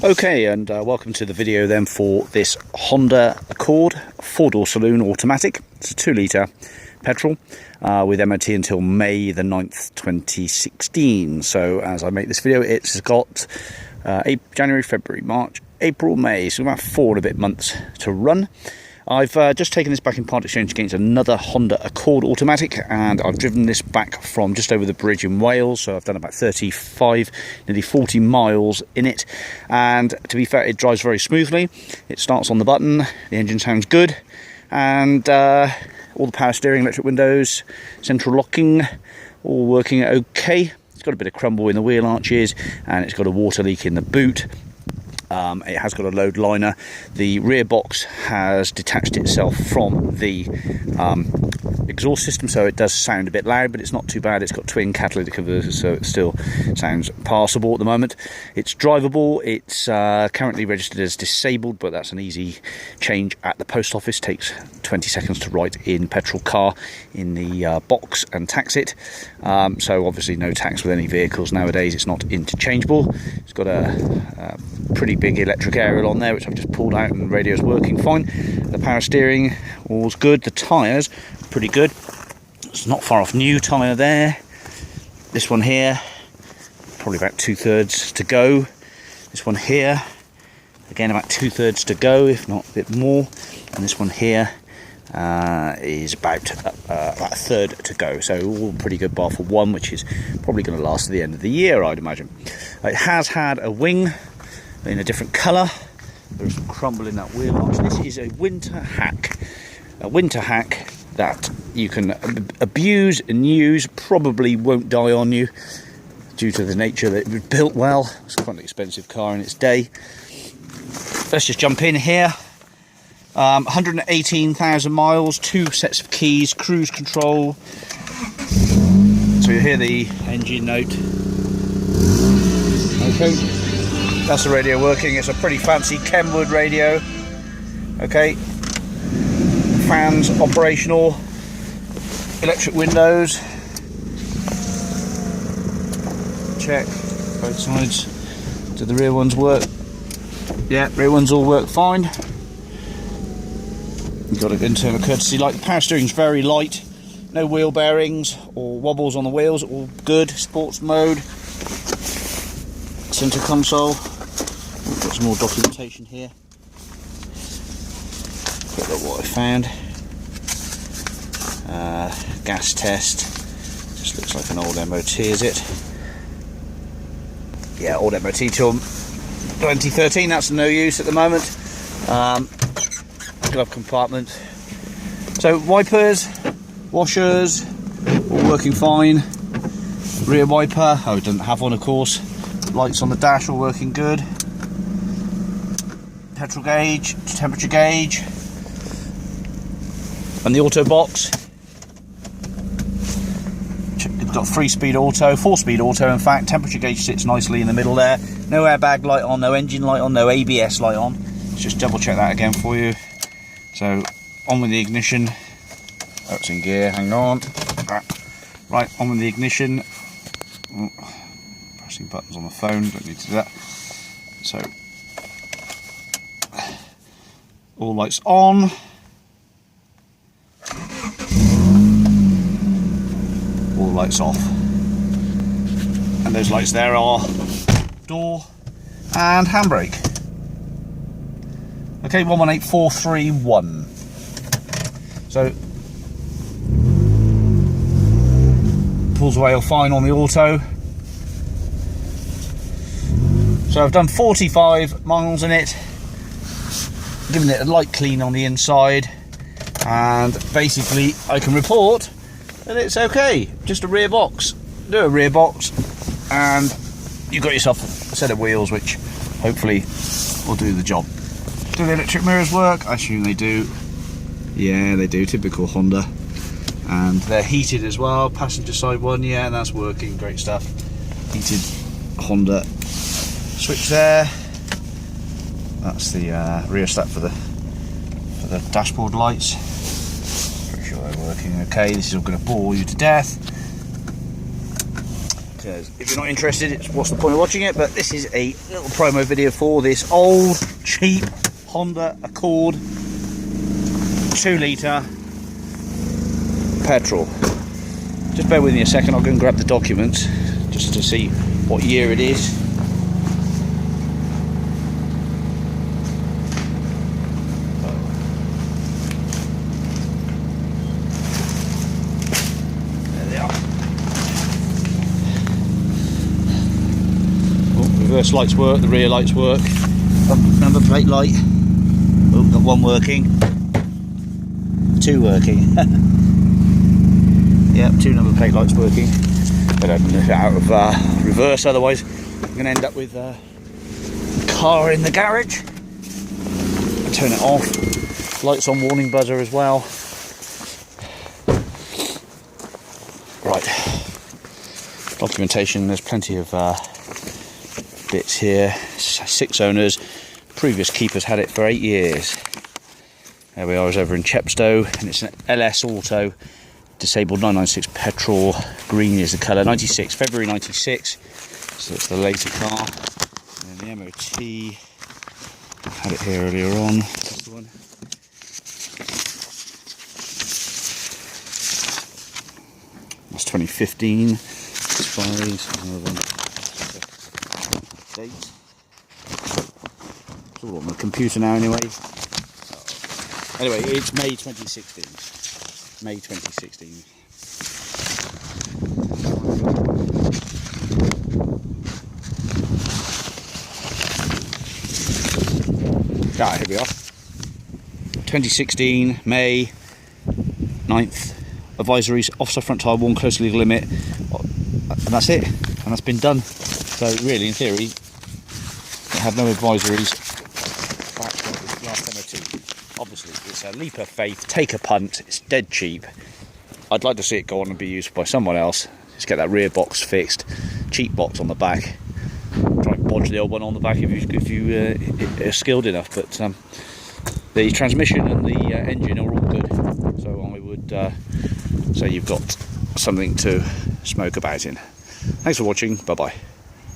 Okay, and welcome to the video then for this Honda Accord 4-door saloon automatic. It's a 2-litre petrol with MOT until May the 9th 2016. So as I make this video, it's got January, February, March, April, May, so about 4 and a bit months to run. I've just taken this back in part exchange against another Honda Accord automatic, and I've driven this back from just over the bridge in Wales, so I've done about 35, nearly 40 miles in it, and to be fair, it drives very smoothly. It starts on the button, the engine sounds good, and all the power steering, electric windows, central locking, all working okay. It's got a bit of crumble in the wheel arches, and it's got a water leak in the boot. It has got a load liner. The rear box has detached itself from the exhaust system, so it does sound a bit loud, but it's not too bad. It's got twin catalytic converters, so it still sounds passable at the moment. It's drivable. It's currently registered as disabled, but that's an easy change at the post office. Takes 20 seconds to write in petrol car in the box and tax it. So obviously no tax with any vehicles nowadays. It's not interchangeable. It's got a pretty big electric aerial on there, which I've just pulled out, and the radio's working fine. The power steering, all's good. The tyres, pretty good. It's not far off new tyre there. This one here, probably about 2/3 to go. This one here, again about 2/3 to go, if not a bit more. And this one here is about a third to go, so all pretty good bar for one, which is probably going to last to the end of the year, I'd imagine. It has had a wing in a different colour. There's some crumble in that wheel arch. This is a winter hack that you can abuse and use. Probably won't die on you due to the nature that it was built well. It's quite an expensive car in its day. Let's just jump in here. 118,000 miles, 2 sets of keys, cruise control. So you hear the engine note. Okay, that's the radio working. It's a pretty fancy Kenwood radio. Okay, fans operational, electric windows. Check both sides. Do the rear ones work? Yeah, rear ones all work fine. You've got an internal courtesy light. The power steering's very light. No wheel bearings or wobbles on the wheels. All good. Sports mode. Center console. We've got some more documentation here. Quick look what I found. Gas test. Just looks like an old MOT, is it? Yeah, old MOT till 2013. That's no use at the moment. Glove compartment. So wipers, washers, all working fine. Rear wiper, oh, it doesn't have one, of course. Lights on the dash, all working good. Petrol gauge, temperature gauge, and the auto box. It's got 3-speed auto, 4-speed auto. In fact, temperature gauge sits nicely in the middle there. No airbag light on, no engine light on, no ABS light on. Let's just double check that again for you. So, on with the ignition. Oh, it's in gear, hang on. Right, on with the ignition. Oh, pressing buttons on the phone, don't need to do that. So, all lights on. All lights off. And those lights there are door and handbrake. Okay, 118431. So pulls away all fine on the auto. So I've done 45 miles in it, given it a light clean on the inside, and basically I can report that it's okay. Just a rear box. Do a rear box, and you've got yourself a set of wheels which hopefully will do the job. Do the electric mirrors work? I assume they do. Yeah, they do. Typical Honda. And they're heated as well. Passenger side one, yeah, that's working. Great stuff. Heated Honda switch there. That's the rheostat for the dashboard lights. Pretty sure they're working okay. This is all going to bore you to death. Because if you're not interested, it's what's the point of watching it? But this is a little promo video for this old, cheap Honda Accord 2 litre petrol. Just bear with me a second, I'll go and grab the documents just to see what year it is. There they are. Oh, reverse lights work, the rear lights work. Number plate light. Oh, got one working. 2 working. Yep, 2 number plate lights working. But I'm out of reverse, otherwise I'm going to end up with a car in the garage. Turn it off. Lights on, warning buzzer as well. Right. Documentation, there's plenty of bits here. 6 owners. Previous keepers had it for 8 years. There we are, it's over in Chepstow, and it's an LS Auto. Disabled 996 petrol, green is the colour, 96, February 96, so it's the later car. And then the MOT, had it here earlier on. That's the one. That's 2015, expiries, another one. Date. It's all on the computer now anyway. Anyway, it's May 2016. May 2016. Ah, here we are. 2016, May 9th. Advisories, offside front tyre, worn close to legal limit. And that's it. And that's been done. So really, in theory, they have no advisories. That's last MOT. Obviously, it's a leap of faith, take a punt, it's dead cheap. I'd like to see it go on and be used by someone else. Just get that rear box fixed, cheap box on the back. Try and bodge the old one on the back if you are skilled enough. But the transmission and the engine are all good. So I would say you've got something to smoke about in. Thanks for watching, bye bye.